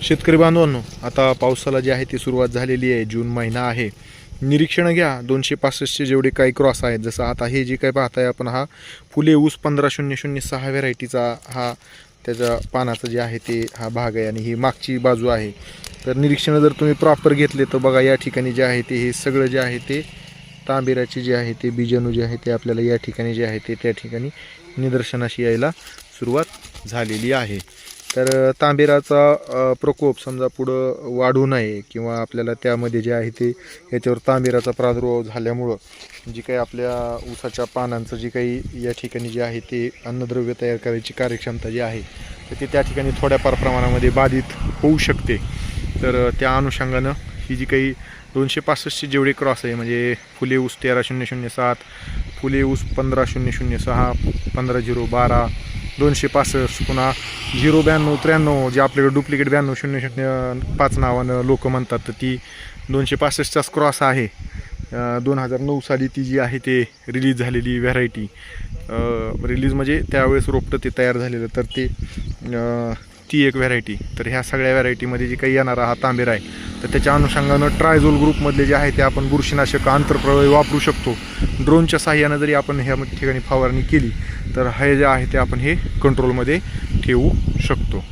शेतकरी बांधवांनो, आता पावसाला जी आहे ती सुरुवात झालेली आहे. जून महिना आहे. निरीक्षण घ्या 265चे जेवढे काही क्रॉस आहेत. जसं आता हे जे काही पाहताय आपण, हा फुले ऊस 15006 व्हरायटीचा हा त्याच्या पानाचं जे आहे ते हा भाग आहे आणि ही मागची बाजू आहे. तर निरीक्षण जर तुम्ही प्रॉपर घेतले तर बघा, या ठिकाणी जे आहे ते हे सगळं जे आहे ते तांबेराचे जे आहे ते बीजाणू जे आहे ते आपल्याला या ठिकाणी जे आहे ते त्या ठिकाणी निदर्शनाशी यायला सुरुवात झालेली आहे. तर तांबेराचा प्रकोप समजा पुढं वाढू नये किंवा आपल्याला त्यामध्ये जे आहे ते याच्यावर तांबेराचा प्रादुर्भाव झाल्यामुळं जी काही आपल्या ऊसाच्या पानांचं जे काही या ठिकाणी जे आहे ते अन्नद्रव्य तयार करायची कार्यक्षमता जी आहे तर ते त्या ठिकाणी थोड्याफार प्रमाणामध्ये बाधित होऊ शकते. तर त्या अनुषंगानं ही जी काही 265चे जेवढे क्रॉस आहे, म्हणजे फुले ऊस 13007, फुले ऊस 15006, 15012, 265, पुन्हा 09293 जे आपल्याकडे डुप्लिकेट 920005 नावानं लोक म्हणतात, तर ती 265चाच क्रॉस आहे. 2009 साली ती जी आहे ते रिलीज झालेली व्हरायटी, रिलीज म्हणजे त्यावेळेस रोपटं ते तयार झालेलं, तर ते ती एक व्हरायटी. तर ह्या सगळ्या व्हरायटीमध्ये जे काही येणारा हा तांबेरा आहे, तर त्याच्या अनुषंगानं ट्रायझोल ग्रुपमधले जे आहे ते आपण बुरशीनाशक आंतरप्रवाही वापरू शकतो. ड्रोनच्या साहाय्यानं जरी आपण ह्या ठिकाणी फवारणी केली तर हे जे आहे ते आपण हे कंट्रोलमध्ये ठेवू शकतो.